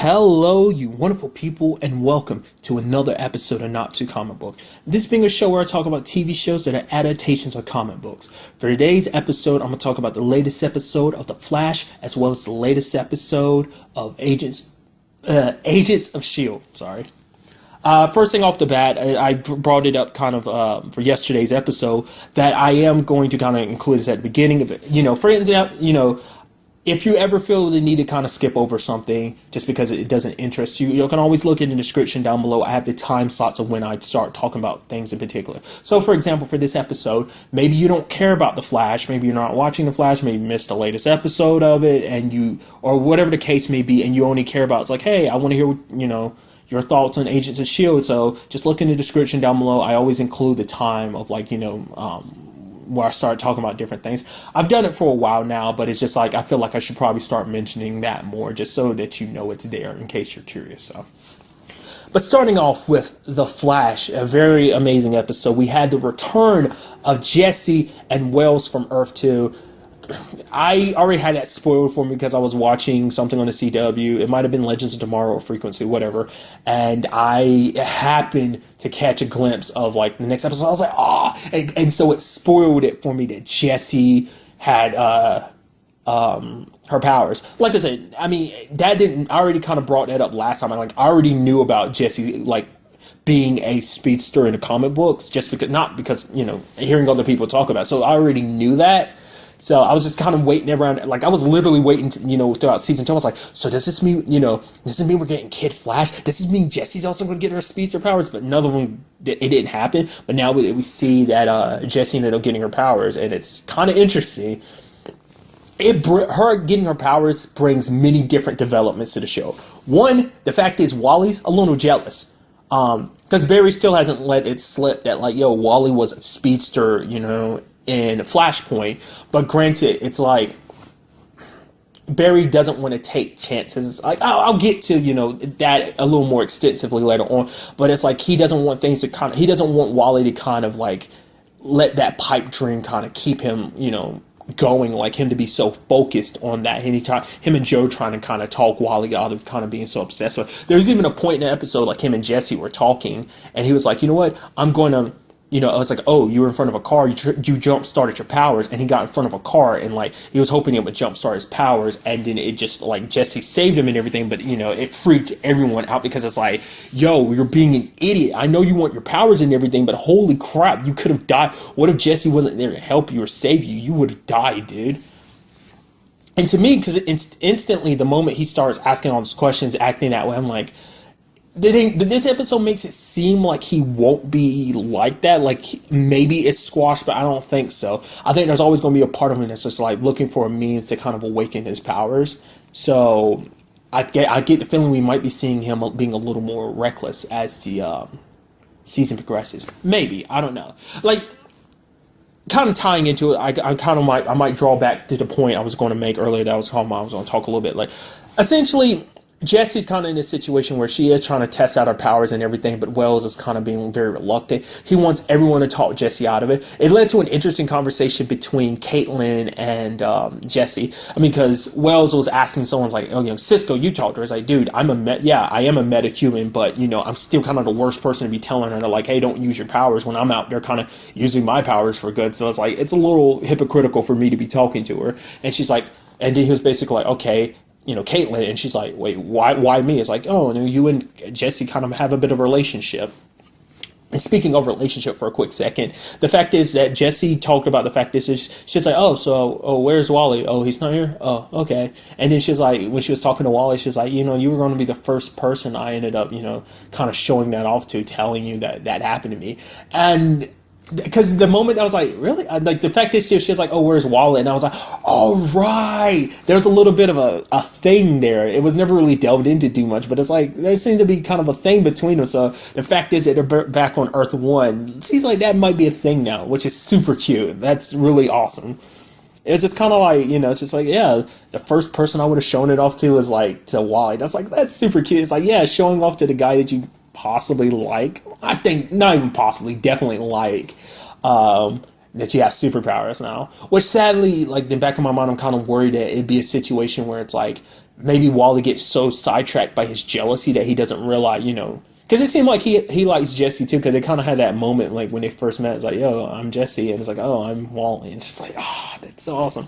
Hello, you wonderful people, and welcome to another episode of Not Too Comic Book. This being a show where I talk about TV shows that are adaptations of comic books. For today's episode, I'm going to talk about the latest episode of The Flash, as well as the latest episode of Agents of S.H.I.E.L.D. Sorry. First thing off the bat, I brought it up kind of for yesterday's episode that I am going to kind of include this at the beginning of it. For example, if you ever feel the need to kind of skip over something just because it doesn't interest you, you can always look in the description down below. I have the time slots of when I start talking about things in particular. So, for example, for this episode, maybe you don't care about The Flash. Maybe you're not watching The Flash. Maybe you missed the latest episode of it, or whatever the case may be, and you only care about, it's like, hey, I want to hear, your thoughts on Agents of S.H.I.E.L.D. So just look in the description down below. I always include the time of where I start talking about different things. I've done it for a while now, but it's just like I feel like I should probably start mentioning that more just so that you know it's there in case you're curious. So, but starting off with The Flash, a very amazing episode. We had the return of Jesse and Wells from Earth 2. I already had that spoiled for me because I was watching something on the CW. It might have been Legends of Tomorrow or Frequency, whatever. And I happened to catch a glimpse of the next episode. I was like, and so it spoiled it for me that Jessie had her powers. Like I said, I mean, I already kind of brought that up last time. I already knew about Jessie being a speedster in the comic books, just because, not because, hearing other people talk about it. So I already knew that. So I was just kind of waiting around, I was literally waiting to, throughout season 2. I was like, so does this mean, does this mean we're getting Kid Flash? Does this mean Jesse's also going to get her speedster powers? But none of them, it didn't happen. But now we see that Jessie ended up getting her powers, and it's kind of interesting. Her getting her powers brings many different developments to the show. One, the fact is Wally's a little jealous. Because Barry still hasn't let it slip that, Wally was a speedster, in Flashpoint, but granted, it's like Barry doesn't want to take chances. It's like I'll get to that a little more extensively later on, but it's like he doesn't want things to he doesn't want Wally to kind of let that pipe dream kind of keep him going, him to be so focused on that. And him and Joe trying to kind of talk Wally out of kind of being so obsessed with. There's even a point in the episode him and Jesse were talking, and he was like, you know what, I'm going to. I was like, oh, you were in front of a car, you jump-started your powers, and he got in front of a car, and, he was hoping it would jump-start his powers, and then it just, Jesse saved him and everything, but, it freaked everyone out, because it's like, yo, you're being an idiot. I know you want your powers and everything, but holy crap, you could have died. What if Jesse wasn't there to help you or save you? You would have died, dude. And to me, because instantly, the moment he starts asking all these questions, acting that way, I'm like, this episode makes it seem like he won't be like that. Maybe it's squashed, but I don't think so. I think there's always going to be a part of him that's just looking for a means to kind of awaken his powers. So I get the feeling we might be seeing him being a little more reckless as the season progresses. Maybe, I don't know. Kind of tying into it, I might draw back to the point I was going to make earlier that I was going to talk a little bit. Essentially, Jesse's kind of in a situation where she is trying to test out her powers and everything, but Wells is kind of being very reluctant. He wants everyone to talk Jesse out of it. It led to an interesting conversation between Caitlin and Jesse. I mean, because Wells was asking someone, Cisco, you talked to her. It's like, dude, I am a metahuman, but, I'm still kind of the worst person to be telling her to, hey, don't use your powers when I'm out there kind of using my powers for good. So it's it's a little hypocritical for me to be talking to her. And she's like, and then he was basically okay, Caitlin, and she's like, wait, why me? It's you and Jesse kind of have a bit of a relationship. And speaking of relationship for a quick second, the fact is that Jesse talked about the fact is she's like, where's Wally? Oh, he's not here? Oh, okay. And then she's like, when she was talking to Wally, she's like, you were going to be the first person I ended up, kind of showing that off to, telling you that happened to me. And because the moment I was like, really? The fact is, she was like, oh, where's Wally? And I was like, all right. There's a little bit of a thing there. It was never really delved into too much, but it's there seemed to be kind of a thing between them. So the fact is that they're back on Earth 1. It seems like that might be a thing now, which is super cute. That's really awesome. It's just kind of it's just yeah, the first person I would have shown it off to is to Wally. That's super cute. It's yeah, showing off to the guy that you possibly like. I think not even possibly, definitely like that you have superpowers now. Which sadly, in the back of my mind, I'm kind of worried that it'd be a situation where it's maybe Wally gets so sidetracked by his jealousy that he doesn't realize, because it seemed like he likes Jesse too, because they kind of had that moment like when they first met. It's like, yo, I'm Jesse, and it's like, oh, I'm Wally, and it's just like, oh, that's so awesome.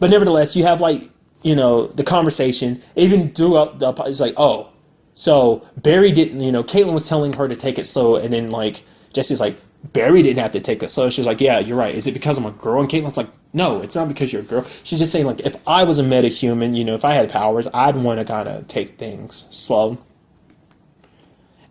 But nevertheless, you have like, the conversation even throughout the, it's like, oh, so Barry didn't, Caitlin was telling her to take it slow, and then like Jesse's like, Barry didn't have to take it slow. She's like, yeah, you're right. Is it because I'm a girl? And Caitlin's like, no, it's not because you're a girl. She's just saying, like, if I was a metahuman, if I had powers, I'd want to kind of take things slow.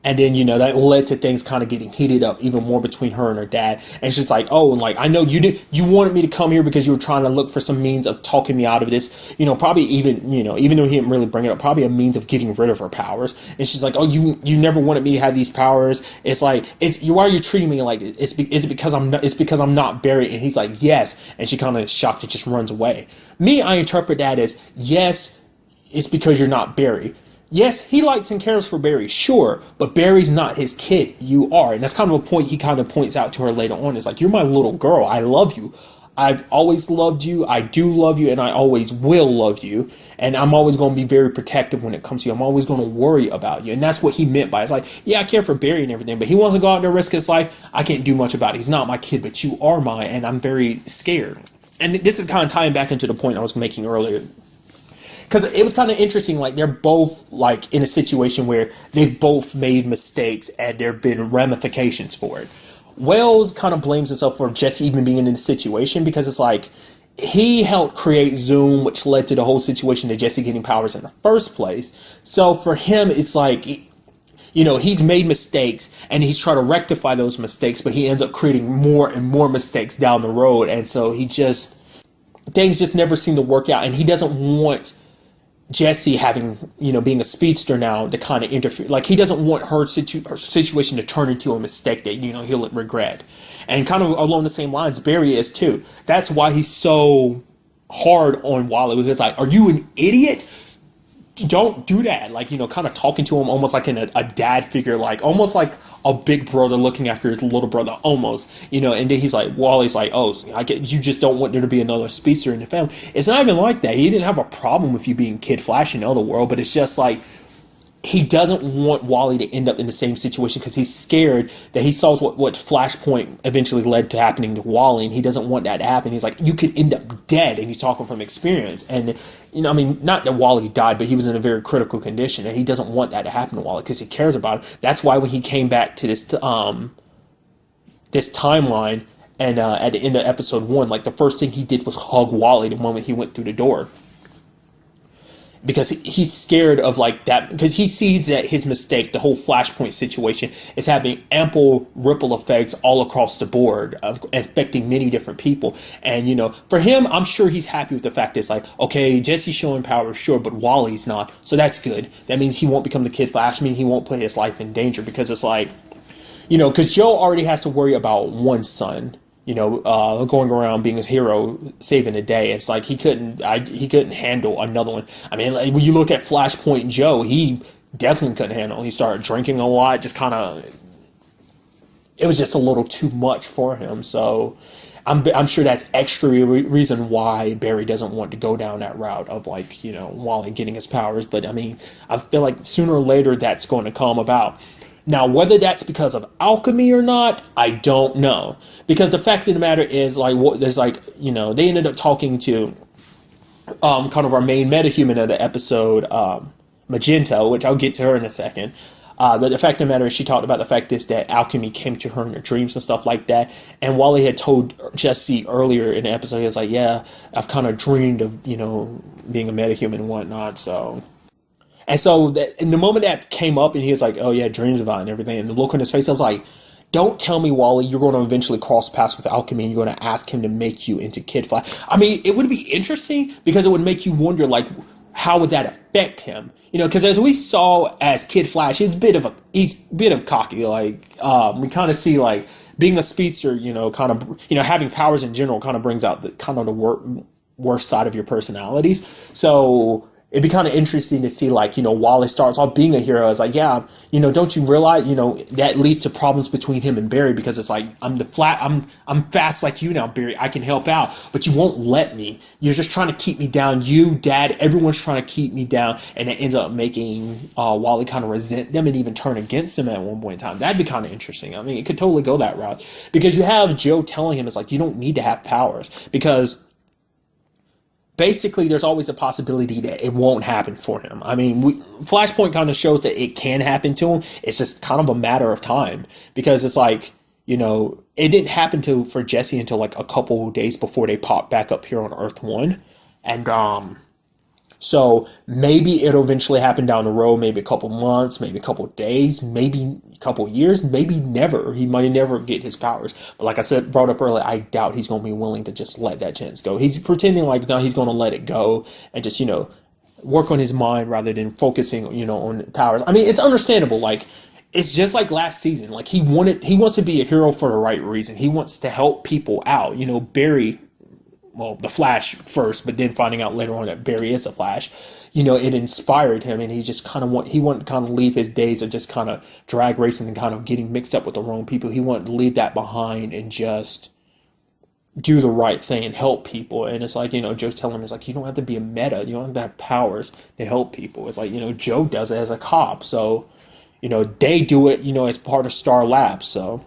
And then, that led to things kind of getting heated up even more between her and her dad. And she's like, oh, like, I know you wanted me to come here because you were trying to look for some means of talking me out of this, probably even, even though he didn't really bring it up, probably a means of getting rid of her powers. And she's like, oh, you never wanted me to have these powers. It's like, why are you treating me like this? Is it because I'm not Barry? And he's like, yes. And she kind of is shocked and just runs away. Me, I interpret that as, yes, it's because you're not Barry. Yes, he likes and cares for Barry, sure, but Barry's not his kid. You are. And that's kind of a point he kind of points out to her later on. It's like, you're my little girl. I love you. I've always loved you. I do love you, and I always will love you. And I'm always going to be very protective when it comes to you. I'm always going to worry about you. And that's what he meant by it. It's like, yeah, I care for Barry and everything, but he wants to go out there and risk his life. I can't do much about it. He's not my kid, but you are mine, and I'm very scared. And this is kind of tying back into the point I was making earlier. Because it was kind of interesting, like, they're both, like, in a situation where they've both made mistakes and there have been ramifications for it. Wells kind of blames himself for Jesse even being in the situation because it's like, he helped create Zoom, which led to the whole situation to Jesse getting powers in the first place. So for him, it's like, he's made mistakes and he's trying to rectify those mistakes, but he ends up creating more and more mistakes down the road. And so things just never seem to work out, and he doesn't want Jesse having, being a speedster now to kind of interfere. Like, he doesn't want her situation to turn into a mistake that, he'll regret. And kind of along the same lines, Barry is too. That's why he's so hard on Wally, because like, are you an idiot? Don't do that. Like, kind of talking to him almost like in a dad figure, like almost like a big brother looking after his little brother, almost, and then he's like, Wally's like, oh, I get, you just don't want there to be another speedster in the family. It's not even like that. He didn't have a problem with you being Kid Flash in the other world, but it's just like, he doesn't want Wally to end up in the same situation because he's scared that he saw what Flashpoint eventually led to happening to Wally, and he doesn't want that to happen. He's like, you could end up dead, and he's talking from experience. And, not that Wally died, but he was in a very critical condition, and he doesn't want that to happen to Wally because he cares about it. That's why when he came back to this timeline, and at the end of episode 1, like, the first thing he did was hug Wally the moment he went through the door. Because he's scared of like that, because he sees that his mistake, the whole Flashpoint situation, is having ample ripple effects all across the board, affecting many different people. And, for him, I'm sure he's happy with the fact that it's like, okay, Jesse's showing power, sure, but Wally's not. So that's good. That means he won't become the Kid Flash. I mean, he won't put his life in danger, because it's like, because Joe already has to worry about one son. Going around being a hero, saving the day. It's like he couldn't handle another one. I mean, like, when you look at Flashpoint Joe, he definitely couldn't handle. He started drinking a lot, just kind of. It was just a little too much for him. So, I'm sure that's extra reason why Barry doesn't want to go down that route of like Wally getting his powers. But I mean, I feel like sooner or later that's going to come about. Now, whether that's because of alchemy or not, I don't know. Because the fact of the matter is, like, there's like, they ended up talking to kind of our main metahuman of the episode, Magenta, which I'll get to her in a second. But the fact of the matter is, she talked about the fact is that alchemy came to her in her dreams and stuff like that. And Wally had told Jesse earlier in the episode, he was like, yeah, I've kind of dreamed of, being a metahuman and whatnot, so... And so, in the moment that came up, and he was like, oh yeah, dreams about it and everything, and the look on his face, I was like, don't tell me, Wally, you're going to eventually cross paths with alchemy, and you're going to ask him to make you into Kid Flash. I mean, it would be interesting, because it would make you wonder, like, how would that affect him? Because as we saw as Kid Flash, he's a bit of cocky, like, we kind of see, like, being a speedster, kind of, having powers in general kind of brings out the worst side of your personalities. So... it'd be kind of interesting to see, like, Wally starts off being a hero. It's like, yeah, don't you realize, that leads to problems between him and Barry, because it's like, I'm fast like you now, Barry. I can help out, but you won't let me. You're just trying to keep me down. You, Dad, everyone's trying to keep me down, and it ends up making Wally kind of resent them and even turn against him at one point in time. That'd be kind of interesting. I mean, it could totally go that route, because you have Joe telling him, it's like, you don't need to have powers, because basically, there's always a possibility that it won't happen for him. I mean, Flashpoint kind of shows that it can happen to him. It's just kind of a matter of time, because it's like, it didn't happen for Jesse until like a couple of days before they popped back up here on Earth 1. And so maybe it'll eventually happen down the road, maybe a couple months, maybe a couple days, maybe a couple years, maybe never. He might never get his powers. But like I said, brought up earlier, I doubt he's going to be willing to just let that chance go. He's pretending like, no, he's going to let it go and just, work on his mind rather than focusing, on powers. I mean, it's understandable. Like, it's just like last season. Like, he wants to be a hero for the right reason. He wants to help people out. Barry, well, the Flash first, but then finding out later on that Barry is the Flash, it inspired him, and he just kind of wanted to kind of leave his days of just kind of drag racing and kind of getting mixed up with the wrong people. He wanted to leave that behind and just do the right thing and help people. And it's like, Joe's telling him, it's like, you don't have to be a meta. You don't have to have powers to help people. It's like, Joe does it as a cop. So, they do it, as part of Star Labs. So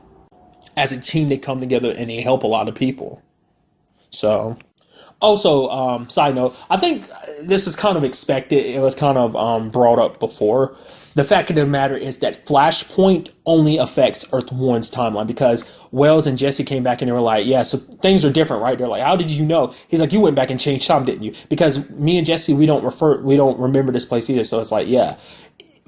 as a team, they come together and they help a lot of people. So, also, side note, I think this is kind of expected. It was kind of brought up before. The fact of the matter is that Flashpoint only affects Earth 1's timeline, because Wells and Jesse came back and they were like, yeah, so things are different, right? They're like, how did you know? He's like, you went back and changed time, didn't you? Because me and Jesse, we don't remember this place either. So it's like, yeah,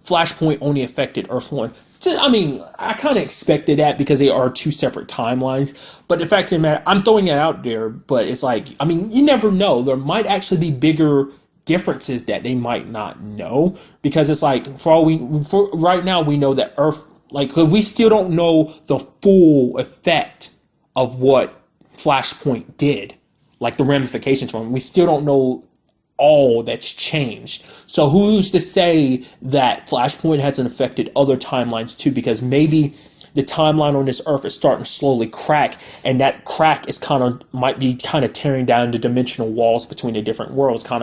Flashpoint only affected Earth 1. I mean, I kind of expected that because they are two separate timelines. But the fact of the matter, I'm throwing it out there, but it's like, I mean, you never know. There might actually be bigger differences that they might not know, because it's like, for right now, we know that Earth, like, we still don't know the full effect of what Flashpoint did, like the ramifications from it. We still don't know all that's changed. So who's to say that Flashpoint hasn't affected other timelines too? Because maybe the timeline on this Earth is starting to slowly crack, and that crack is might be tearing down the dimensional walls between the different worlds. I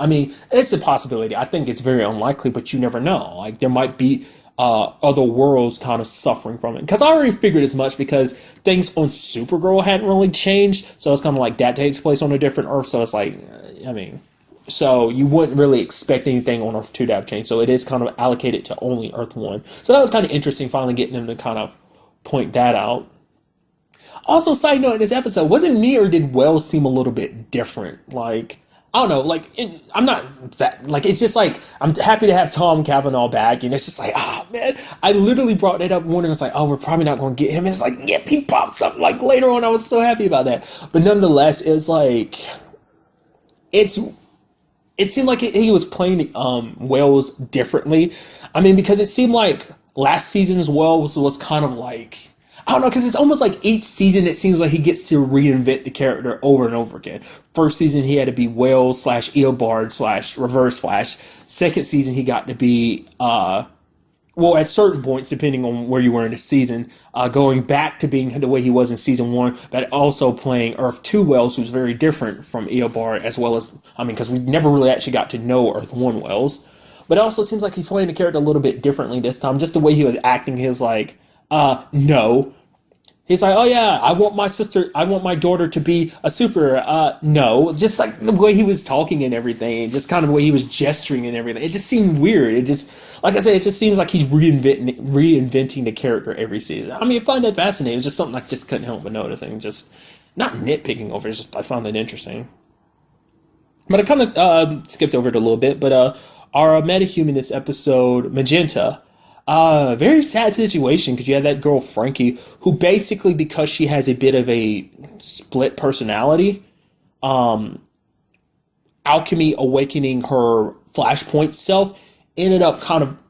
mean, it's a possibility. I think it's very unlikely, but you never know. Like, there might be other worlds kind of suffering from it. Because I already figured as much, because things on Supergirl hadn't really changed. So it's kind of like that takes place on a different Earth. So it's like, I mean, so you wouldn't really expect anything on Earth 2 to have changed. So it is kind of allocated to only Earth 1. So that was kind of interesting, finally getting them to kind of point that out. Also, side note, in this episode, was it me or did Wells seem a little bit different? Like, I don't know, like, I'm not that, like, it's just like, I'm happy to have Tom Cavanaugh back, and it's just like, man, I literally brought that up one, and it's like, we're probably not going to get him, and it's like, yeah, he pops up, like, later on. I was so happy about that. But nonetheless, it's like, it seemed like he was playing Wells differently. I mean, because it seemed like last season's Wells was kind of like, I don't know, because it's almost like each season it seems like he gets to reinvent the character over and over again. First season he had to be Wells / Eobard / Reverse Flash. Second season he got to be, well, at certain points, depending on where you were in the season, going back to being the way he was in season 1, but also playing Earth 2 Wells, who's very different from Eobard, as well as, I mean, because we never really actually got to know Earth 1 Wells. But it also seems like he's playing the character a little bit differently this time. Just the way he was acting, he was like, no. He's like, oh yeah, I want my daughter to be a super, no. Just like the way he was talking and everything, just kind of the way he was gesturing and everything. It just seemed weird. It just, like I said, it just seems like he's reinventing the character every season. I mean, I find that fascinating. It's just something I just couldn't help but noticing. Just not nitpicking over it, it's just I found that interesting. But I kind of skipped over it a little bit, but our metahuman this episode, Magenta, very sad situation, because you have that girl Frankie, who basically, because she has a bit of a split personality, Alchemy awakening her Flashpoint self ended up kind of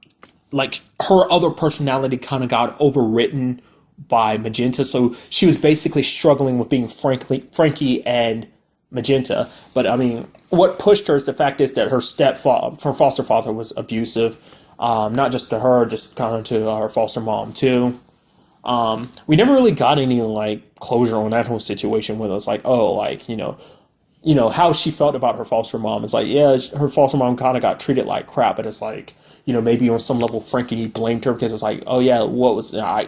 like her other personality kind of got overwritten by Magenta, so she was basically struggling with being Frankie and Magenta. But I mean, what pushed her is the fact is that her her foster father was abusive, not just to her, just kind of to her foster mom too. We never really got any like closure on that whole situation with us, like, oh, like, how she felt about her foster mom. It's like, yeah, her foster mom kind of got treated like crap, but it's like, maybe on some level Frankie blamed her because it's like, oh yeah, what was I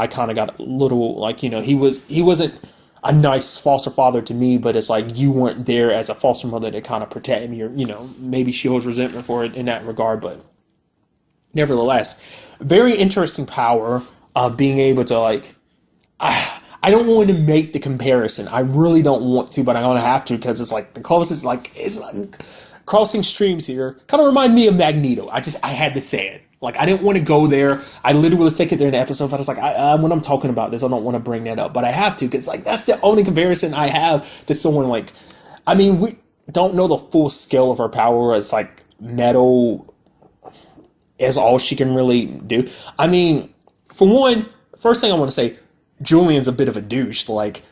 kind of got a little like, he wasn't a nice foster father to me, but it's like you weren't there as a foster mother to kind of protect me, or maybe she was resentment for it in that regard, but nevertheless, very interesting power of being able to like. I don't want to make the comparison. I really don't want to, but I'm gonna have to because it's like the closest, like it's like crossing streams here. Kind of remind me of Magneto. I had to say it. Like I didn't want to go there. I literally said it there in the episode, but I was like, when I'm talking about this, I don't want to bring that up, but I have to because like that's the only comparison I have to someone like. I mean, we don't know the full scale of her power. It's like metal is all she can really do. I mean, for one, first thing I want to say. Julian's a bit of a douche. Like,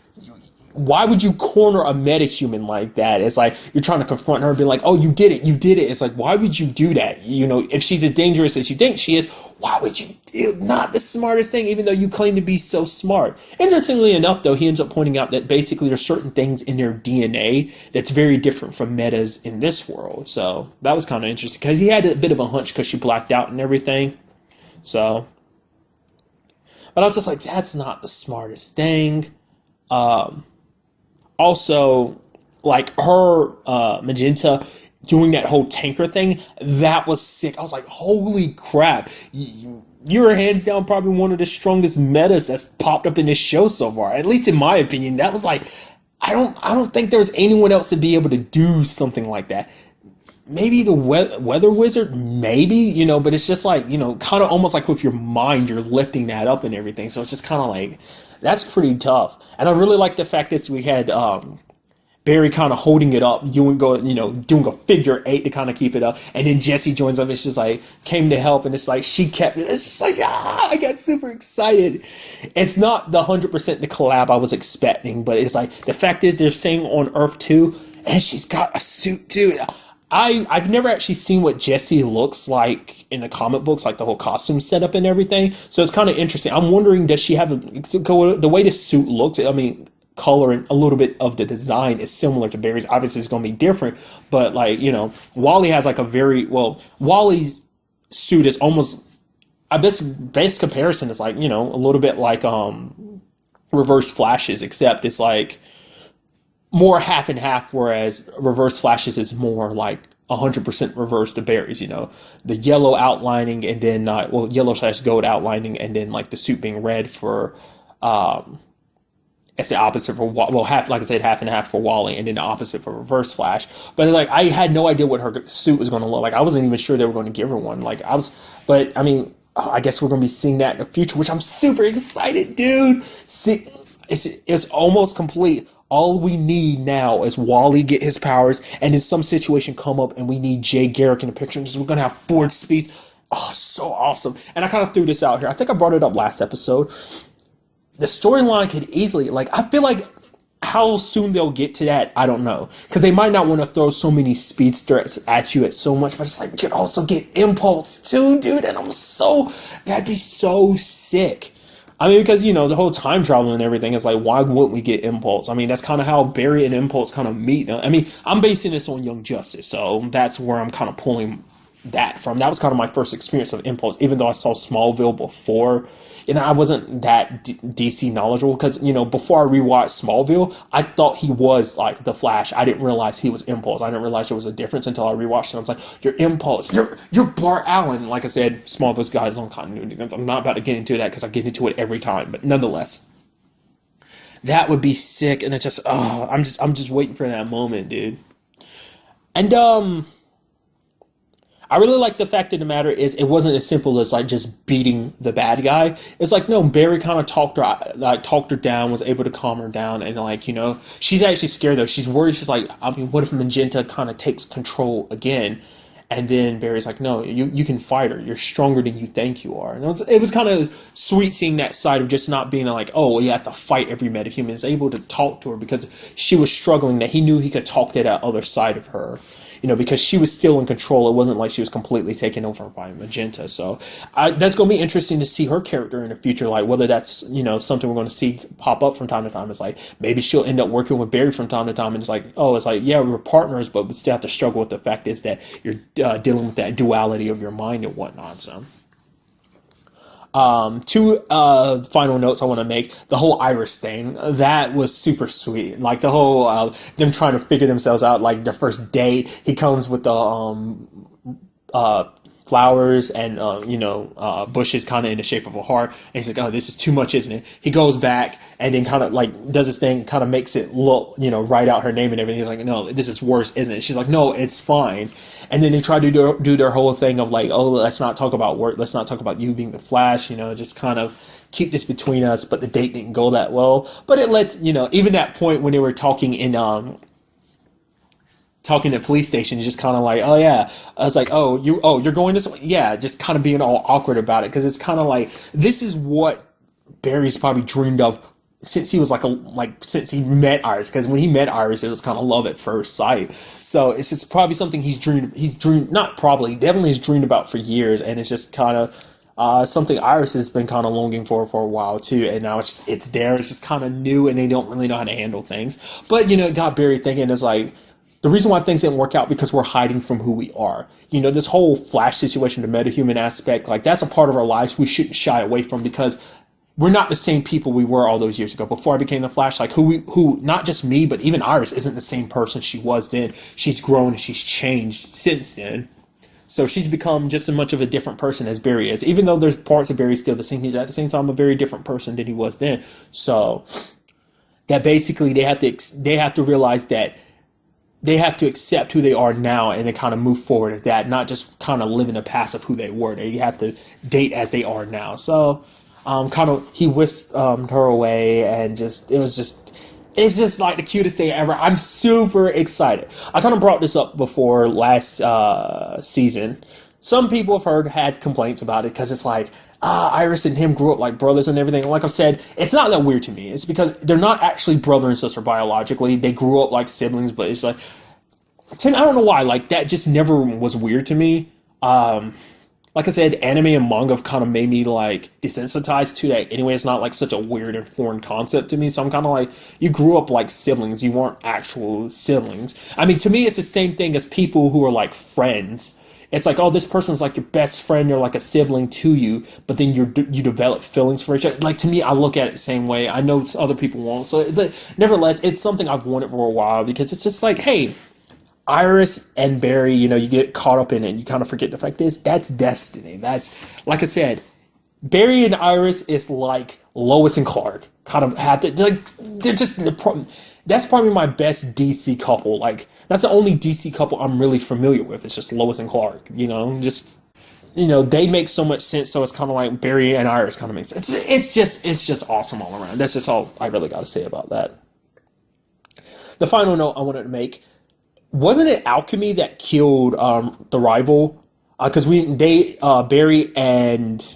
why would you corner a metahuman like that? It's like you're trying to confront her and be like, oh, you did it. It's like, why would you do that? If she's as dangerous as you think she is, why would you do not the smartest thing, even though you claim to be so smart? Interestingly enough, though, he ends up pointing out that basically there's certain things in their DNA that's very different from metas in this world. So that was kind of interesting because he had a bit of a hunch because she blacked out and everything. So. But I was just like, that's not the smartest thing. Also, like her Magenta doing that whole tanker thing, that was sick. I was like, holy crap. You're hands down probably one of the strongest metas that's popped up in this show so far. At least in my opinion. That was like, I don't think there's anyone else to be able to do something like that. Maybe the weather wizard, maybe, but it's just like, kind of almost like with your mind, you're lifting that up and everything. So it's just kind of like, that's pretty tough. And I really like the fact that we had Barry kind of holding it up, doing a figure 8 to kind of keep it up. And then Jesse joins up and she's like, came to help. And it's like, she kept it. It's just like, I got super excited. It's not the 100% the collab I was expecting, but it's like, the fact is they're staying on Earth too. And she's got a suit too. I've never actually seen what Jessie looks like in the comic books, like the whole costume setup and everything. So it's kind of interesting. I'm wondering, does she have the way the suit looks? I mean, color and a little bit of the design is similar to Barry's. Obviously, it's going to be different, but like Wally has like Wally's suit is almost. I guess best comparison is like a little bit like Reverse Flash's, except it's like. More half and half, whereas Reverse Flashes is more like 100% reverse to Barry's, the yellow outlining and then, yellow/gold outlining and then like the suit being red for, it's the opposite for, half, like I said, half and half for Wally and then the opposite for Reverse Flash. But like, I had no idea what her suit was going to look like. I wasn't even sure they were going to give her one. But I mean, I guess we're going to be seeing that in the future, which I'm super excited, dude. See, it's almost complete. All we need now is Wally get his powers, and in some situation come up, and we need Jay Garrick in the picture. And we're gonna have Ford Speed. Oh, so awesome! And I kind of threw this out here. I think I brought it up last episode. The storyline could easily, I feel like how soon they'll get to that, I don't know, because they might not want to throw so many speedsters at you at so much. But it's like you could also get Impulse too, dude. And that'd be so sick. I mean, because, the whole time travel and everything is like, why wouldn't we get Impulse? I mean, that's kind of how Barry and Impulse kind of meet. I mean, I'm basing this on Young Justice, so that's where I'm kind of pulling that from. That was kind of my first experience of Impulse, even though I saw Smallville before. I wasn't that DC knowledgeable because, before I rewatched Smallville, I thought he was like the Flash. I didn't realize he was Impulse. I didn't realize there was a difference until I rewatched it. I was like, you're Impulse. You're Bart Allen. Like I said, Smallville's got his own continuity. I'm not about to get into that because I get into it every time. But nonetheless, that would be sick. And it just, I'm just waiting for that moment, dude. And, I really like the fact of the matter is it wasn't as simple as like just beating the bad guy. It's like, no, Barry kind of talked her down, was able to calm her down, and she's actually scared though. She's worried. She's like, I mean, what if Magenta kind of takes control again? And then Barry's like, no, you can fight her. You're stronger than you think you are. And it was kind of sweet seeing that side of just not being like, oh, you have to fight every metahuman. He's able to talk to her because she was struggling, that he knew he could talk to that other side of her. Because she was still in control. It wasn't like she was completely taken over by Magenta. So that's going to be interesting to see her character in the future. Like whether that's, something we're going to see pop up from time to time. It's like maybe she'll end up working with Barry from time to time. And it's like, yeah, we're partners, but we still have to struggle with the fact is that you're dealing with that duality of your mind and whatnot. So. Two final notes I want to make. The whole Iris thing, that was super sweet. Like the whole them trying to figure themselves out. Like their first date, he comes with the flowers and bushes kind of in the shape of a heart. And he's like, oh, this is too much, isn't it? He goes back and then kind of like does his thing, kind of makes it look, write out her name and everything. He's like, no, this is worse, isn't it? She's like, no, it's fine. And then they try to do their whole thing of like, oh, let's not talk about work. Let's not talk about you being the Flash, just kind of keep this between us. But the date didn't go that well. But it led, even that point when they were talking in the police station, just kind of like, oh yeah, I was like, you're going this way, yeah, just kind of being all awkward about it, because it's kind of like this is what Barry's probably dreamed of since he was since he met Iris, because when he met Iris, it was kind of love at first sight. So it's just probably something he's dreamed, not probably, definitely he's dreamed about for years, and it's just kind of something Iris has been kind of longing for a while too, and now it's there. It's just kind of new, and they don't really know how to handle things. But it got Barry thinking. It's like, the reason why things didn't work out because we're hiding from who we are. This whole Flash situation, the metahuman aspect, like that's a part of our lives we shouldn't shy away from, because we're not the same people we were all those years ago. Before I became the Flash, like who not just me, but even Iris isn't the same person she was then. She's grown and she's changed since then. So she's become just as much of a different person as Barry is. Even though there's parts of Barry still the same, he's at the same time a very different person than he was then. So that basically they have to realize that they have to accept who they are now, and they kind of move forward with that, not just kind of live in the past of who they were. They have to date as they are now. So he whisked her away, and it's just like the cutest thing ever. I'm super excited. I kind of brought this up before last season. Some people have had complaints about it because it's like, Iris and him grew up like brothers and everything. Like I said, it's not that weird to me. It's because they're not actually brother and sister biologically. They grew up like siblings, but it's like, I don't know why. Like that just never was weird to me. Like I said, anime and manga have kind of made me like desensitized to that. Anyway, it's not like such a weird and foreign concept to me. So I'm kind of like, you grew up like siblings. You weren't actual siblings. I mean, to me, it's the same thing as people who are like friends. It's like, oh, this person's like your best friend, you're like a sibling to you, but then you develop feelings for each other. Like, to me, I look at it the same way. I know other people won't. So, but nevertheless, it's something I've wanted for a while, because it's just like, hey, Iris and Barry, you get caught up in it and you kind of forget the fact is that's destiny. That's, like I said, Barry and Iris is like Lois and Clark. Kind of have to, like, they're just, that's probably my best DC couple. Like, that's the only DC couple I'm really familiar with. It's just Lois and Clark, they make so much sense. So it's kind of like Barry and Iris kind of makes sense. It's just awesome all around. That's just all I really got to say about that. The final note I wanted to make, wasn't it Alchemy that killed the rival? Because Barry and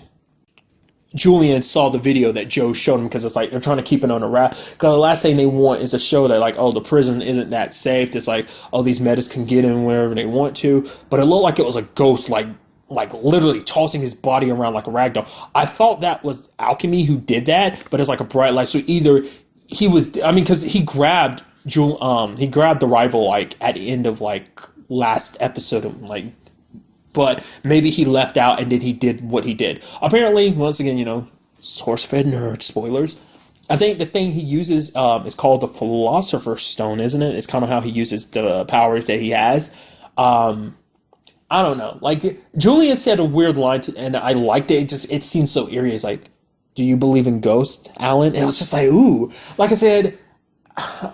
Julian saw the video that Joe showed him, because it's like they're trying to keep it on a wrap. Because the last thing they want is to show that, like, oh, the prison isn't that safe. It's like, oh, these metas can get in wherever they want to. But it looked like it was a ghost, like literally tossing his body around like a ragdoll. I thought that was Alchemy who did that, but it's like a bright light. So either he was, because he grabbed the rival like at the end of like last episode of like. But maybe he left out and then he did what he did. Apparently, once again, source-fed nerd spoilers. I think the thing he uses is called the Philosopher's Stone, isn't it? It's kind of how he uses the powers that he has. I don't know. Like, Julian said a weird line, and I liked it. It seemed so eerie. It's like, do you believe in ghosts, Alan? And it was just like, ooh. Like I said,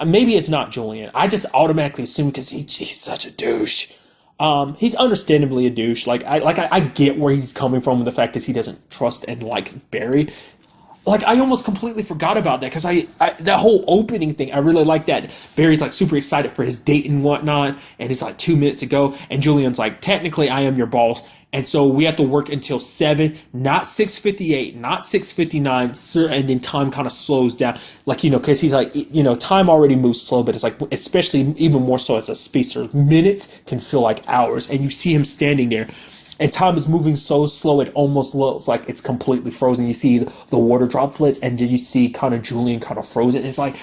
maybe it's not Julian. I just automatically assume because he's such a douche. He's understandably a douche. I get where he's coming from with the fact that he doesn't trust and like Barry. like I almost completely forgot about that because I that whole opening thing I really like that. Barry's like super excited for his date and whatnot, and it's like 2 minutes to go, and Julian's like, technically I am your boss, and so we have to work until 7, not 6:58, not 6:59, and then time kind of slows down, like because he's like time already moves slow, but it's like especially even more so as a speedster, minutes can feel like hours, and you see him standing there. And time is moving so slow, it almost looks like it's completely frozen. You see the water droplets, and then you see kind of Julian kind of frozen. It's like,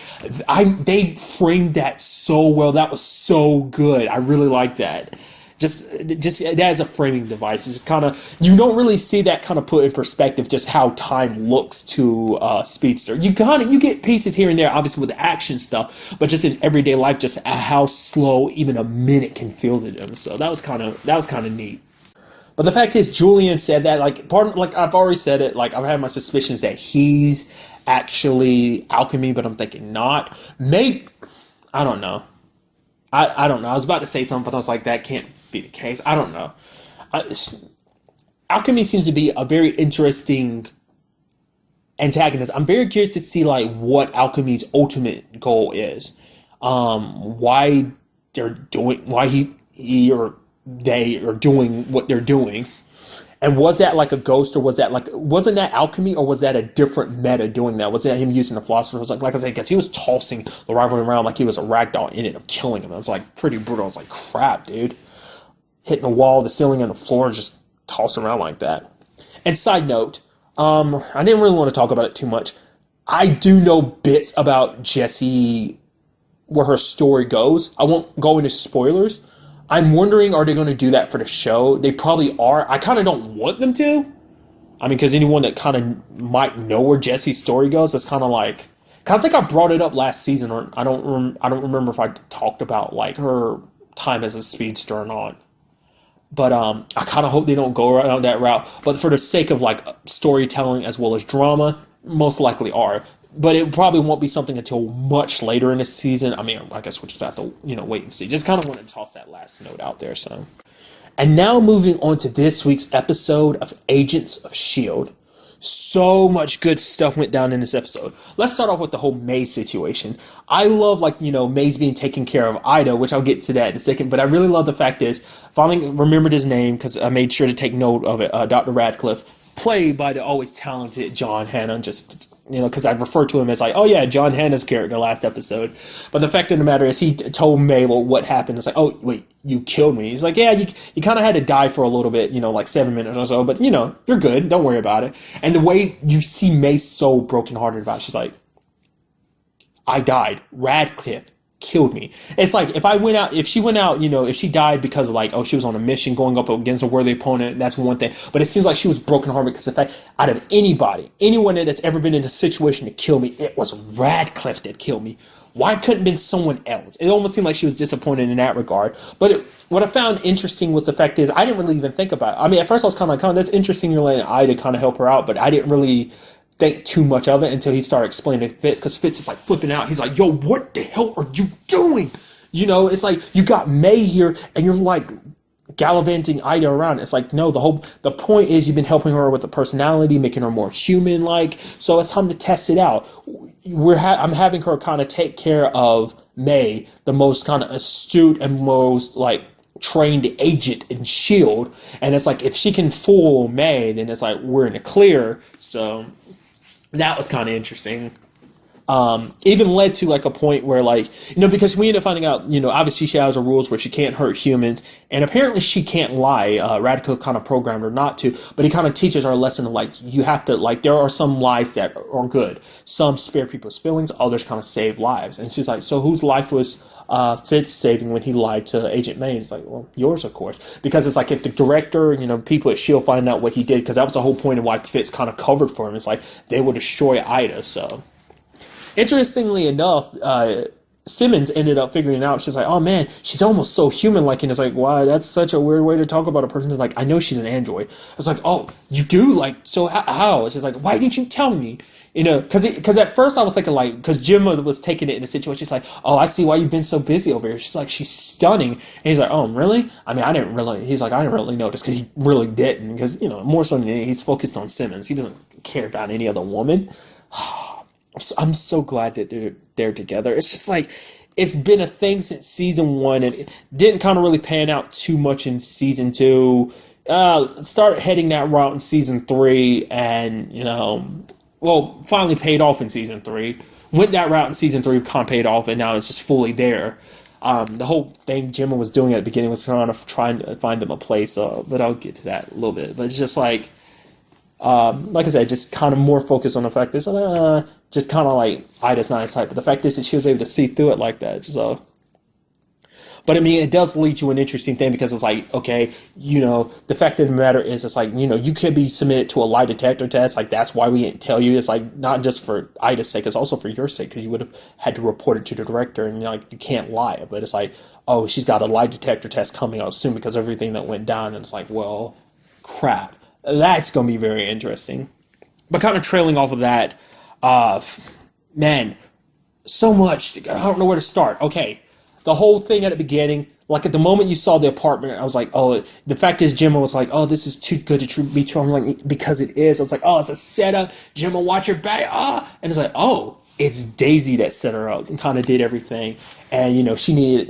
they framed that so well. That was so good. I really like that. Just that as a framing device. It's just kind of, you don't really see that kind of put in perspective just how time looks to Speedster. You get pieces here and there, obviously with the action stuff, but just in everyday life, just how slow even a minute can feel to them. So that was kind of neat. But the fact is, Julian said that, like, I've already said it, like, I've had my suspicions that he's actually alchemy, but I'm thinking not. Maybe, I don't know. I don't know. I was about to say something, but I was like, that can't be the case. I don't know. Alchemy seems to be a very interesting antagonist. I'm very curious to see, like, what alchemy's ultimate goal is. Why he or they are doing what they're doing, and was that like a ghost, or wasn't that alchemy, or was that a different meta doing that? Was that him using the philosopher's like I said, because he was tossing the rival around like he was a ragdoll, and ended up killing him. It was like pretty brutal. I was like, crap, dude, hitting the wall, the ceiling, and the floor, and just toss around like that. And side note, I didn't really want to talk about it too much. I do know bits about Jessie, where her story goes. I won't go into spoilers. I'm wondering, are they going to do that for the show? They probably are. I kind of don't want them to. I mean, because anyone that kind of might know where Jessie's story goes, it's kind of like, I think I brought it up last season, or I don't remember if I talked about like her time as a speedster or not. But I kind of hope they don't go around that route. But for the sake of like storytelling as well as drama, most likely are. But it probably won't be something until much later in the season. I mean, I guess we'll just have to, wait and see. Just kind of want to toss that last note out there. So, and now moving on to this week's episode of Agents of S.H.I.E.L.D. So much good stuff went down in this episode. Let's start off with the whole May situation. I love, May's being taken care of Ida, which I'll get to that in a second. But I really love the fact is, finally remembered his name because I made sure to take note of it. Dr. Radcliffe, played by the always talented John Hannah, because I refer to him as like, oh yeah, John Hannah's character last episode. But the fact of the matter is, he told May what happened. It's like, oh wait, you killed me. He's like, yeah, you kind of had to die for a little bit, like 7 minutes or so, but you're good. Don't worry about it. And the way you see May so brokenhearted about it, she's like, I died. Radcliffe killed me. It's like, if she went out, if she died because of like, oh, she was on a mission going up against a worthy opponent, that's one thing. But it seems like she was brokenhearted because the fact, out of anyone that's ever been in a situation to kill me, it was Radcliffe that killed me. Why couldn't it have been someone else? It almost seemed like she was disappointed in that regard. But what I found interesting was the fact is, I didn't really even think about it. I mean, at first I was kind of like, that's interesting, you're letting Ida kind of help her out, but I didn't really think too much of it until he started explaining to Fitz, because Fitz is like flipping out. He's like, yo, what the hell are you doing? It's like, you got May here and you're like gallivanting Ida around. It's like, no, the point is you've been helping her with the personality, making her more human like, so it's time to test it out. I'm having her kind of take care of May, the most kind of astute and most like trained agent in S.H.I.E.L.D. And it's like, if she can fool May, then it's like, we're in the clear. So that was kind of interesting. Even led to like a point where because we ended up finding out, obviously she has her rules where she can't hurt humans, and apparently she can't lie. Radcliffe kind of programmed her not to, but he kind of teaches her a lesson of you have to, there are some lies that are good. Some spare people's feelings, others kind of save lives. And she's like, so whose life was Fitz saving when he lied to Agent May? It's like, well, yours, of course. Because it's like, if the director, people at S.H.I.E.L.D. find out what he did, because that was the whole point of why Fitz kind of covered for him. It's like, they will destroy Ida, so. Interestingly enough, Simmons ended up figuring out, she's like, oh man, she's almost so human-like, and it's like, wow, that's such a weird way to talk about a person. It's like, I know she's an android. It's like, oh, you do? So how? She's like, why didn't you tell me? Because at first I was thinking because Jimma was taking it in a situation, she's like, oh, I see why you've been so busy over here. She's like, she's stunning. And he's like, oh, really? I mean, I didn't really notice, because he really didn't, because, more so than anything, he's focused on Simmons. He doesn't care about any other woman. I'm so glad that they're together. It's just like it's been a thing since season one, and it didn't kind of really pan out too much in season two. Started heading that route in season three, and finally paid off in season three. Went that route in season three, kind of paid off, and now it's just fully there. The whole thing Gemma was doing at the beginning was trying to find them a place, but I'll get to that a little bit. But it's just like I said, just kind of more focused on the fact that just kind of like Ida's not his type, but the fact is that she was able to see through it like that. So, but I mean, it does lead to an interesting thing because it's like, okay, the fact of the matter is, it's like, you could be submitted to a lie detector test. Like, that's why we didn't tell you. It's like, not just for Ida's sake, it's also for your sake, because you would have had to report it to the director, and you can't lie. But it's like, oh, she's got a lie detector test coming out soon because of everything that went down. And it's like, well, crap. That's going to be very interesting. But kind of trailing off of that, man, so much. I don't know where to start. Okay, the whole thing at the beginning, like at the moment you saw the apartment, I was like, oh, the fact is Gemma was like, oh, this is too good to be true. I'm like, because it is. I was like, oh, it's a setup. Gemma, watch your back. And it's like, oh, it's Daisy that set her up and kind of did everything. And, she needed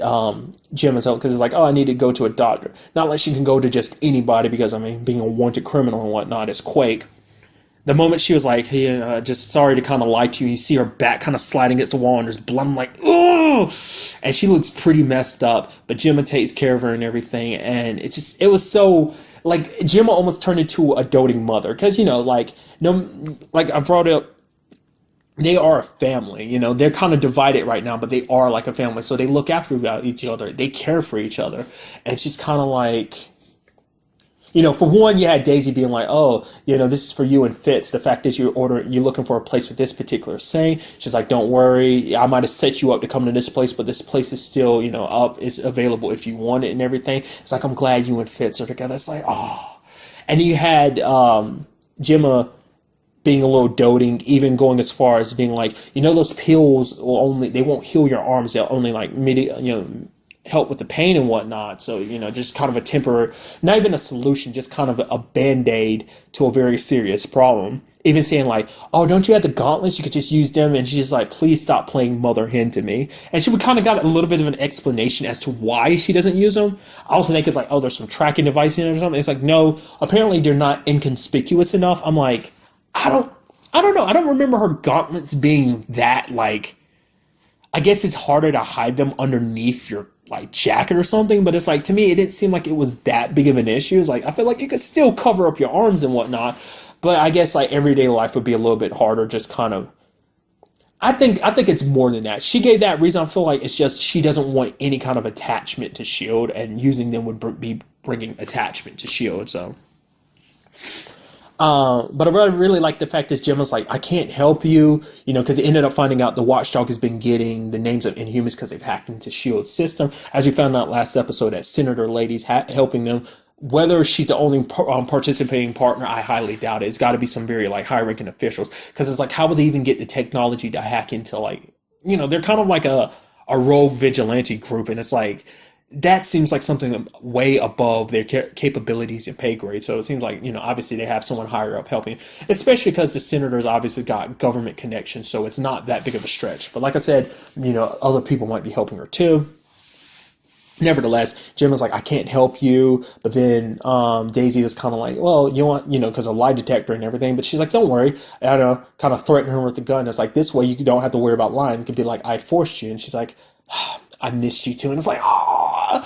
Gemma's help because it's like, oh, I need to go to a doctor. Not like she can go to just anybody because, I mean, being a wanted criminal and whatnot is Quake. The moment she was like, hey, just sorry to kind of lie to you, you see her back kind of sliding against the wall and there's blood. I'm like, ooh! And she looks pretty messed up, but Gemma takes care of her and everything. And it was so, like, Gemma almost turned into a doting mother. Because, I brought up, they are a family, they're kind of divided right now, but they are like a family. So they look after each other. They care for each other. And she's kind of like, for one, you had Daisy being like, oh, this is for you and Fitz. The fact is you're looking for a place with this particular saying. She's like, don't worry. I might have set you up to come to this place, but this place is still, is available if you want it and everything. It's like, I'm glad you and Fitz are together. It's like, oh. And you had Gemma being a little doting, even going as far as being like, those pills they won't heal your arms. They'll only like help with the pain and whatnot. So, just kind of a temporary, not even a solution, just kind of a band-aid to a very serious problem. Even saying like, oh, don't you have the gauntlets? You could just use them. And she's like, please stop playing mother hen to me. And she would kind of got a little bit of an explanation as to why she doesn't use them. I also think it's like, oh, there's some tracking device in it or something. It's like, no, apparently they're not inconspicuous enough. I'm like, I don't know. I don't remember her gauntlets being that, like, I guess it's harder to hide them underneath your, like, jacket or something, but it's like, to me, it didn't seem like it was that big of an issue. It's like, I feel like it could still cover up your arms and whatnot, but I guess, like, everyday life would be a little bit harder, just kind of, I think it's more than that. She gave that reason. I feel like it's just she doesn't want any kind of attachment to S.H.I.E.L.D, and using them would be bringing attachment to S.H.I.E.L.D, so... but I really like the fact that Gemma's like, I can't help you, because they ended up finding out the Watchdog has been getting the names of Inhumans because they've hacked into S.H.I.E.L.D's system. As we found out last episode, that Senator Lady's helping them. Whether she's the only participating partner, I highly doubt it. It's got to be some very like high-ranking officials, because it's like, how would they even get the technology to hack into, like, they're kind of like a rogue vigilante group, and it's like, that seems like something way above their capabilities and pay grade. So it seems like, obviously they have someone higher up helping, especially because the senators obviously got government connections. So it's not that big of a stretch. But like I said, other people might be helping her too. Nevertheless, Jim was like, I can't help you. But then Daisy was kind of like, well, you want, because a lie detector and everything. But she's like, don't worry. And kind of threatened her with the gun. It's like, this way you don't have to worry about lying. It could be like, I forced you. And she's like, I missed you too. And it's like, I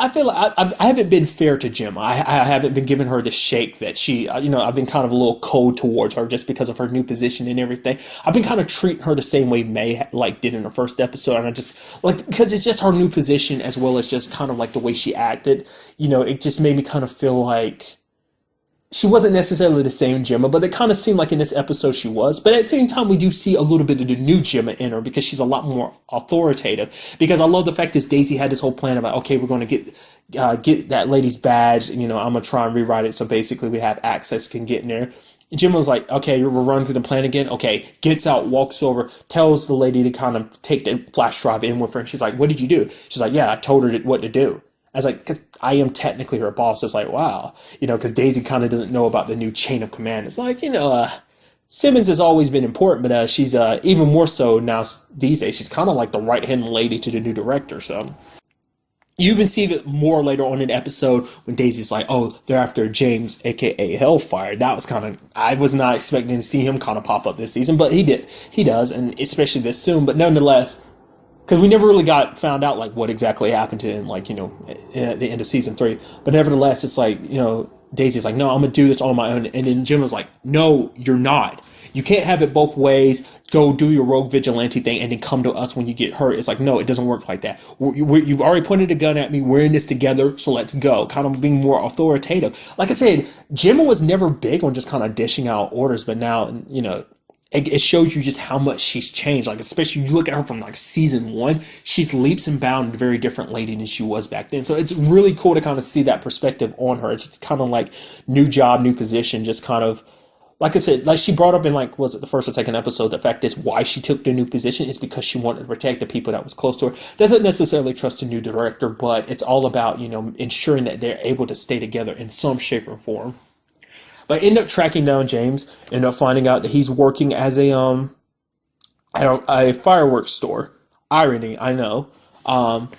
feel like I haven't been fair to Jim. I haven't been giving her the shake that she, I've been kind of a little cold towards her just because of her new position and everything. I've been kind of treating her the same way May did in the first episode, and I just because it's just her new position as well as just kind of like the way she acted. It just made me kind of feel like she wasn't necessarily the same Gemma, but it kind of seemed like in this episode she was. But at the same time, we do see a little bit of the new Gemma in her because she's a lot more authoritative. Because I love the fact that Daisy had this whole plan about, okay, we're going to get that lady's badge. I'm going to try and rewrite it so basically we have access, can get in there. Gemma was like, okay, we're running through the plan again. Okay, gets out, walks over, tells the lady to kind of take the flash drive in with her. And she's like, what did you do? She's like, yeah, I told her what to do. I was like, because I am technically her boss. It's like, wow, because Daisy kind of doesn't know about the new chain of command. It's like, Simmons has always been important, but she's even more so now these days. She's kind of like the right hand lady to the new director. So you even see it more later on in the episode when Daisy's like, "Oh, they're after James, aka Hellfire." That was kind of, I was not expecting to see him kind of pop up this season, but he did. He does, and especially this soon. But nonetheless, because we never really got found out like what exactly happened to him, like, you know, at the end of season 3. But nevertheless, it's like, you know, Daisy's like, no, I'm gonna do this on my own, and then Jim was like, no, you're not. You can't have it both ways. Go do your rogue vigilante thing, and then come to us when you get hurt. It's like, no, it doesn't work like that. You've already pointed a gun at me. We're in this together, so let's go. Kind of being more authoritative. Like I said, Jim was never big on just kind of dishing out orders, but now, you know, it shows you just how much she's changed. Like, especially you look at her from like season 1, she's leaps and bounds a very different lady than she was back then. So it's really cool to kind of see that perspective on her. It's kind of like new job, new position, just kind of, like I said, like she brought up in like, was it the first or second episode, the fact is why she took the new position is because she wanted to protect the people that was close to her. Doesn't necessarily trust a new director, but it's all about, you know, ensuring that they're able to stay together in some shape or form. But I end up tracking down James, end up finding out that he's working as a fireworks store. Irony, I know.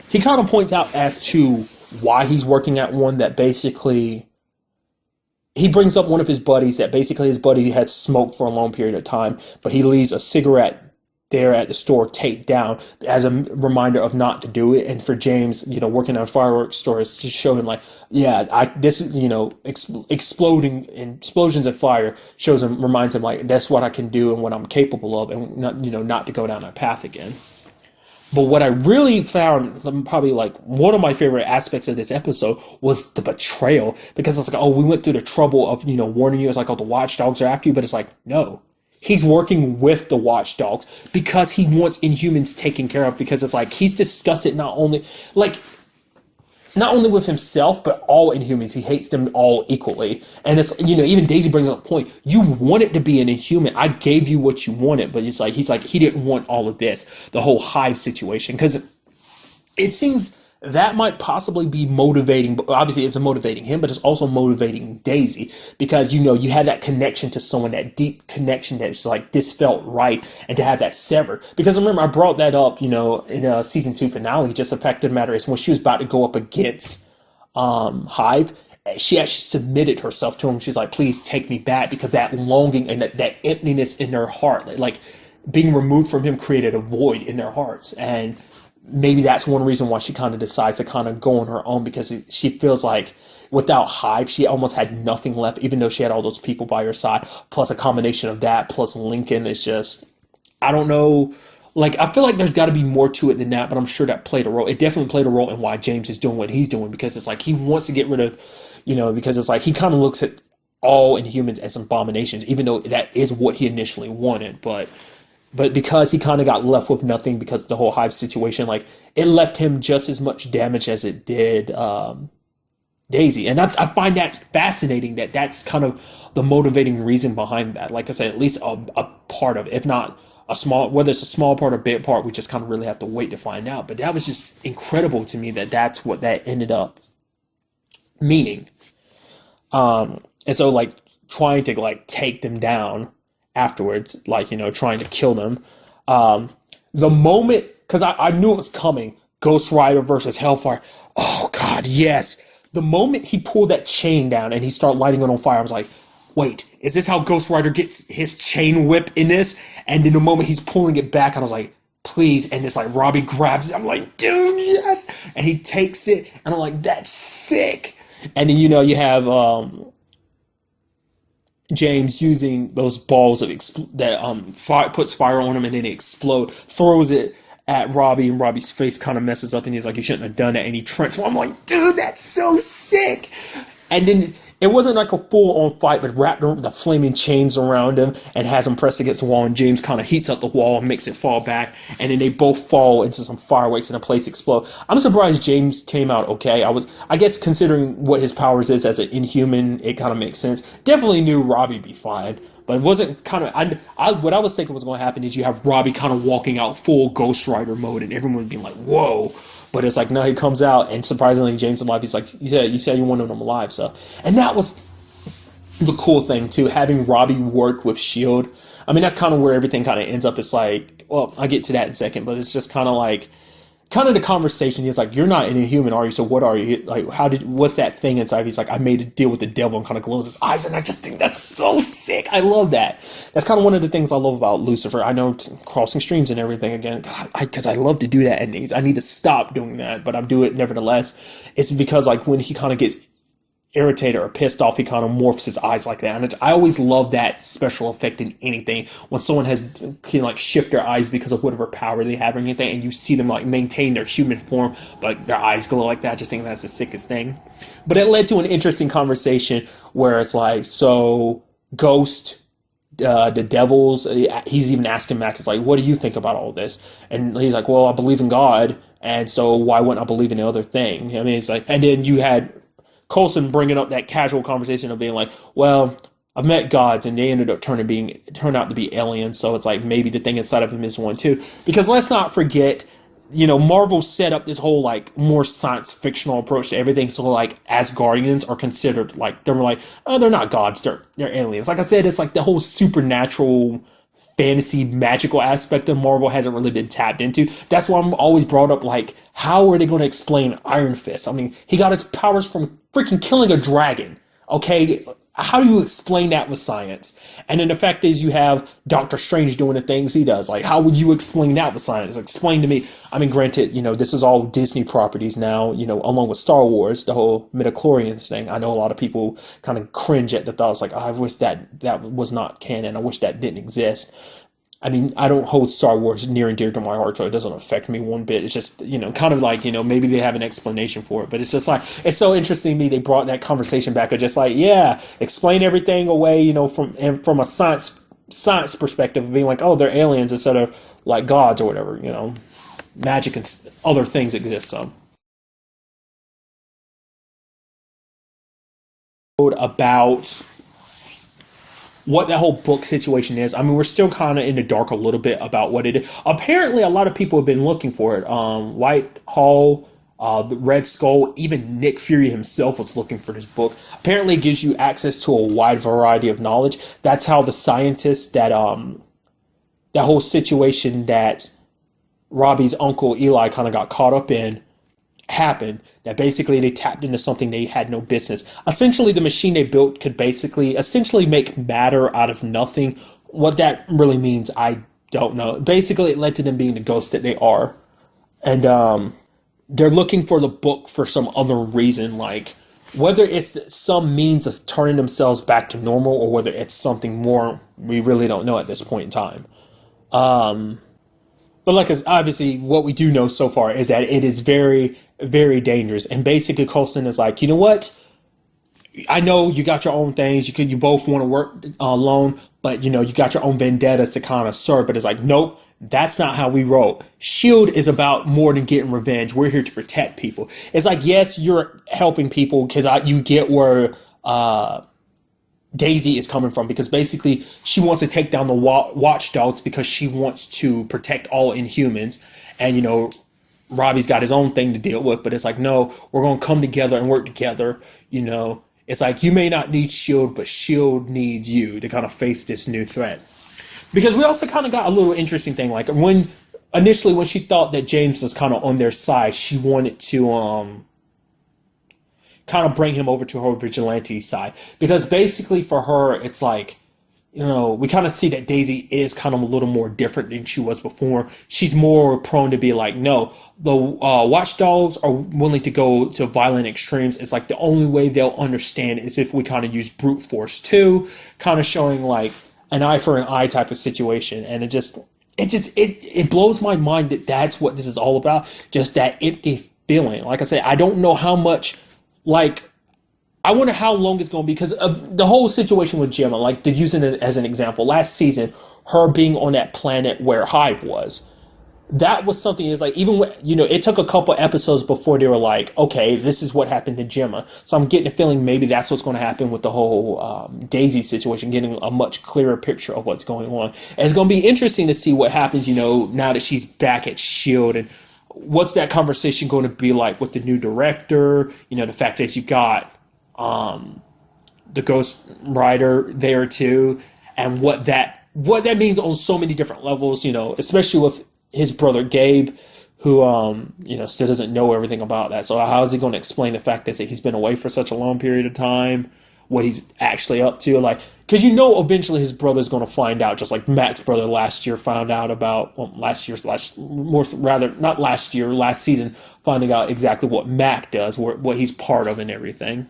He kind of points out as to why he's working at one, that basically he brings up one of his buddies, that basically his buddy had smoked for a long period of time, but he leaves a cigarette there at the store taped down as a reminder of not to do it. And for James, you know, working at a fireworks store is to show him like, yeah, this is, you know, explosions of fire shows him, reminds him like, that's what I can do and what I'm capable of, and not, you know, not to go down that path again. But what I really found probably like one of my favorite aspects of this episode was the betrayal, because it's like, oh, we went through the trouble of, you know, warning you. It's like, oh, the watchdogs are after you, but it's like, no. He's working with the watchdogs because he wants Inhumans taken care of, because it's like he's disgusted not only with himself, but all Inhumans. He hates them all equally. And it's, you know, even Daisy brings up a point. You wanted to be an Inhuman. I gave you what you wanted, but it's like, he's like, he didn't want all of this, the whole hive situation, because it seems that might possibly be motivating, but obviously it's motivating him, but it's also motivating Daisy, because, you know, you had that connection to someone, that deep connection that's like, this felt right, and to have that severed. Because remember, I brought that up, you know, in a season 2 finale, just the fact of the matter is when she was about to go up against Hive, she actually submitted herself to him. She's like, please take me back, because that longing and that emptiness in their heart, like being removed from him, created a void in their hearts. And maybe that's one reason why she kind of decides to kind of go on her own, because she feels like without Hive, she almost had nothing left, even though she had all those people by her side, plus a combination of that, plus Lincoln. Is just, I don't know. Like, I feel like there's got to be more to it than that, but I'm sure that played a role. It definitely played a role in why James is doing what he's doing, because it's like he wants to get rid of, you know, because it's like he kind of looks at all Inhumans as abominations, even though that is what he initially wanted. But because he kind of got left with nothing because of the whole Hive situation, like, it left him just as much damage as it did Daisy. And I find that fascinating, that that's kind of the motivating reason behind that. Like I said, at least a part of it, if not a small, whether it's a small part or big part, we just kind of really have to wait to find out. But that was just incredible to me, that that's what that ended up meaning. And so, like, trying to, like, take them down afterwards, like, you know, trying to kill them. The moment, because I knew it was coming, Ghost Rider versus Hellfire. Oh, God, yes. The moment he pulled that chain down and he started lighting it on fire, I was like, wait, is this how Ghost Rider gets his chain whip in this? And in the moment he's pulling it back, I was like, please. And it's like Robbie grabs it. I'm like, dude, yes. And he takes it, and I'm like, that's sick. And then, you know, you have James using those balls of fire, puts fire on him, and then they explode, throws it at Robbie, and Robbie's face kind of messes up, and he's like, you shouldn't have done that, and he transforms. I'm like, dude, that's so sick. And then it wasn't like a full-on fight, but wrapped the flaming chains around him and has him pressed against the wall, and James kind of heats up the wall and makes it fall back, and then they both fall into some fireworks and the place explodes. I'm surprised James came out okay. I guess considering what his powers is as an Inhuman, it kind of makes sense. Definitely knew Robbie'd be fine, but it wasn't kind of, what I was thinking was going to happen is you have Robbie kind of walking out full Ghost Rider mode, and everyone being like, whoa. But it's like, no, he comes out, and surprisingly, James alive. He's like, yeah, you said you wanted him alive, so. And that was the cool thing too, having Robbie work with S.H.I.E.L.D. I mean, that's kind of where everything kind of ends up. It's like, well, I'll get to that in a second, but it's just kind of like, kind of the conversation is like, you're not any human, are you? So what are you? Like, what's that thing inside? He's like, I made a deal with the devil, and kind of glows his eyes. And I just think that's so sick. I love that. That's kind of one of the things I love about Lucifer. I know crossing streams and everything again, because I love to do that endings. I need to stop doing that, but I do it nevertheless. It's because like when he kind of gets irritated or pissed off, he kind of morphs his eyes like that. And I always love that special effect in anything when someone can like shift their eyes because of whatever power they have or anything, and you see them like maintain their human form, but their eyes glow like that. I just think that's the sickest thing. But it led to an interesting conversation where it's like, so Ghost, the devils, he's even asking Max, like, what do you think about all this? And he's like, well, I believe in God, and so why wouldn't I believe in the other thing? I mean, it's like, and then you had Coulson bringing up that casual conversation of being like, well, I've met gods and they ended up turned out to be aliens. So it's like maybe the thing inside of him is one too. Because let's not forget, Marvel set up this whole like more science fictional approach to everything. So like Asgardians are considered like, they're like, oh, they're not gods, they're aliens. Like I said, it's like the whole supernatural fantasy magical aspect of Marvel hasn't really been tapped into. That's why I'm always brought up like, how are they going to explain Iron Fist? I mean, he got his powers from freaking killing a dragon. Okay, how do you explain that with science? And then the fact is, you have Doctor Strange doing the things he does. Like, how would you explain that with science? Explain to me. I mean, granted, this is all Disney properties now, along with Star Wars, the whole midichlorians thing. I know a lot of people kind of cringe at the thoughts, like, oh, I wish that was not canon. I wish that didn't exist. I mean, I don't hold Star Wars near and dear to my heart, so it doesn't affect me one bit. It's just, kind of like, maybe they have an explanation for it. But it's just like, it's so interesting to me they brought that conversation back of just like, yeah, explain everything away, from a science perspective of being like, oh, they're aliens instead of like gods or whatever, magic and other things exist. So about what that whole book situation is. I mean, we're still kind of in the dark a little bit about what it is. Apparently, a lot of people have been looking for it. Whitehall, the Red Skull, even Nick Fury himself was looking for this book. Apparently, it gives you access to a wide variety of knowledge. That's how the scientists that whole situation that Robbie's uncle Eli kind of got caught up in happened, that basically they tapped into something they had no business. Essentially, the machine they built could essentially make matter out of nothing. What that really means, I don't know. Basically, it led to them being the ghosts that they are. And they're looking for the book for some other reason, like whether it's some means of turning themselves back to normal or whether it's something more, we really don't know at this point in time. But like, obviously, what we do know so far is that it is very, very dangerous. And basically, Coulson is like, you know what? I know you got your own things. You both want to work alone, but you got your own vendettas to kind of serve. But it's like, nope, that's not how we roll. S.H.I.E.L.D. is about more than getting revenge. We're here to protect people. It's like, yes, you're helping people because you get where Daisy is coming from, because basically she wants to take down the watchdogs because she wants to protect all Inhumans. And, Robbie's got his own thing to deal with, but it's like, no, we're going to come together and work together. It's like, you may not need S.H.I.E.L.D., but S.H.I.E.L.D. needs you to kind of face this new threat. Because we also kind of got a little interesting thing. Like initially when she thought that James was kind of on their side, she wanted to, kind of bring him over to her vigilante side, because basically for her it's like, we kind of see that Daisy is kind of a little more different than she was before. She's more prone to be like, no, the watchdogs are willing to go to violent extremes. It's like the only way they'll understand is if we kind of use brute force too, kind of showing like an eye for an eye type of situation. And it blows my mind that that's what this is all about, just that empty feeling. Like I said, I don't know how much. Like, I wonder how long it's going to be, because of the whole situation with Gemma. Like, to use it as an example, last season, her being on that planet where Hive was, that was something is like, even when, it took a couple episodes before they were like, okay, this is what happened to Gemma. So I'm getting a feeling maybe that's what's going to happen with the whole Daisy situation, getting a much clearer picture of what's going on. And it's going to be interesting to see what happens, now that she's back at S.H.I.E.L.D. and what's that conversation going to be like with the new director? The fact that you got the Ghost Rider there too, and what that means on so many different levels, especially with his brother Gabe, who still doesn't know everything about that. So how is he going to explain the fact that he's been away for such a long period of time, what he's actually up to? Like, because eventually his brother's going to find out, just like Mac's brother last year found out about, last season, finding out exactly what Mac does, what he's part of and everything.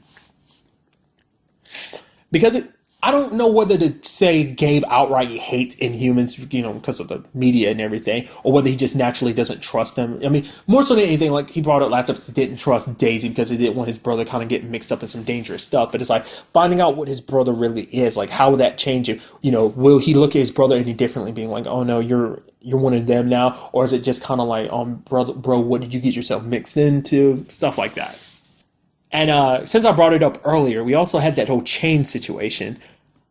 Because I don't know whether to say Gabe outright hates Inhumans, because of the media and everything, or whether he just naturally doesn't trust them. I mean, more so than anything, like he brought up last episode, he didn't trust Daisy because he didn't want his brother kind of getting mixed up in some dangerous stuff. But it's like finding out what his brother really is, like how will that change him? Will he look at his brother any differently, being like, oh no, you're one of them now, or is it just kind of like, bro, what did you get yourself mixed into? Stuff like that. And since I brought it up earlier, we also had that whole chain situation.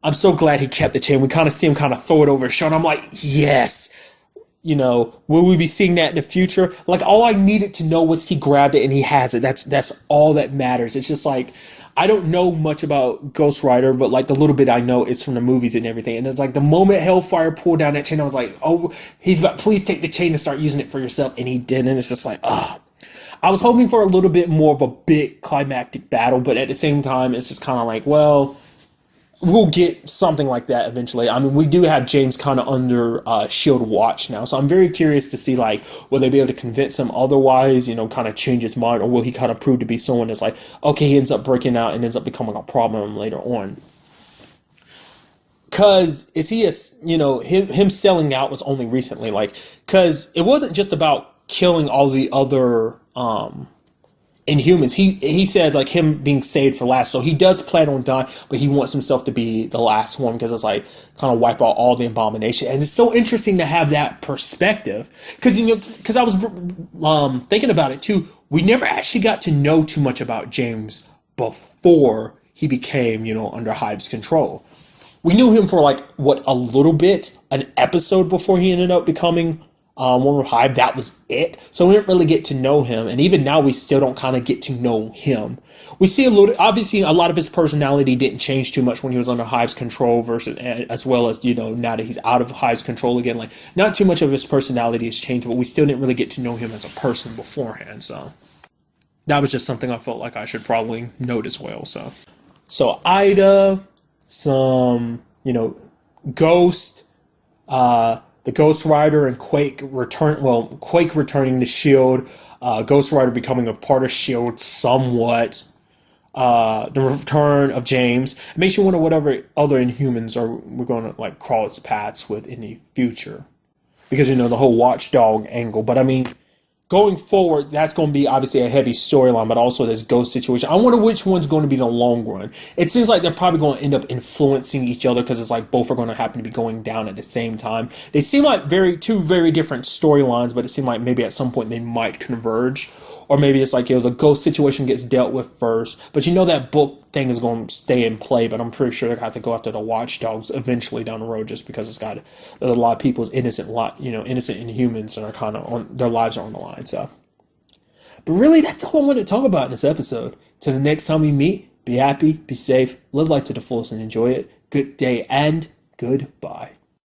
I'm so glad he kept the chain. We kind of see him kind of throw it over his shoulder. I'm like, yes. Will we be seeing that in the future? Like, all I needed to know was he grabbed it and he has it. That's all that matters. It's just like, I don't know much about Ghost Rider, but like the little bit I know is from the movies and everything. And it's like the moment Hellfire pulled down that chain, I was like, oh, he's about, please take the chain and start using it for yourself. And he didn't. It's just like, I was hoping for a little bit more of a big climactic battle, but at the same time, it's just kind of like, well, we'll get something like that eventually. I mean, we do have James kind of under S.H.I.E.L.D. watch now, so I'm very curious to see, like, will they be able to convince him otherwise, kind of change his mind, or will he kind of prove to be someone that's like, okay, he ends up breaking out and ends up becoming a problem later on. Because him selling out was only recently, like, because it wasn't just about killing all the other Inhumans. He said like him being saved for last, so he does plan on dying, but he wants himself to be the last one because it's like kind of wipe out all the abomination. And it's so interesting to have that perspective because I was thinking about it too. We never actually got to know too much about James before he became under Hive's control. We knew him for like a little bit, an episode before he ended up becoming one with Hive. That was it. So we didn't really get to know him. And even now we still don't kind of get to know him. We see obviously a lot of his personality didn't change too much when he was under Hive's control versus, as well as, now that he's out of Hive's control again, like not too much of his personality has changed, but we still didn't really get to know him as a person beforehand. So that was just something I felt like I should probably note as well. So Ida, some, Ghost, the Ghost Rider and Quake returning to S.H.I.E.L.D., Ghost Rider becoming a part of S.H.I.E.L.D. somewhat, the return of James. It makes you wonder whatever other Inhumans we're going to like cross paths with in the future. Because, the whole watchdog angle. But I mean, going forward, that's going to be obviously a heavy storyline, but also this Ghost situation. I wonder which one's going to be the long run. It seems like they're probably going to end up influencing each other because it's like both are going to happen to be going down at the same time. They seem like two very different storylines, but it seemed like maybe at some point they might converge. Or maybe it's like, the Ghost situation gets dealt with first. But that book thing is going to stay in play, but I'm pretty sure they're going to have to go after the watchdogs eventually down the road just because it's got a lot of people's innocent Inhumans and are kind of their lives are on the line. So, but really, that's all I wanted to talk about in this episode. Till the next time we meet, be happy, be safe, live life to the fullest and enjoy it. Good day and goodbye.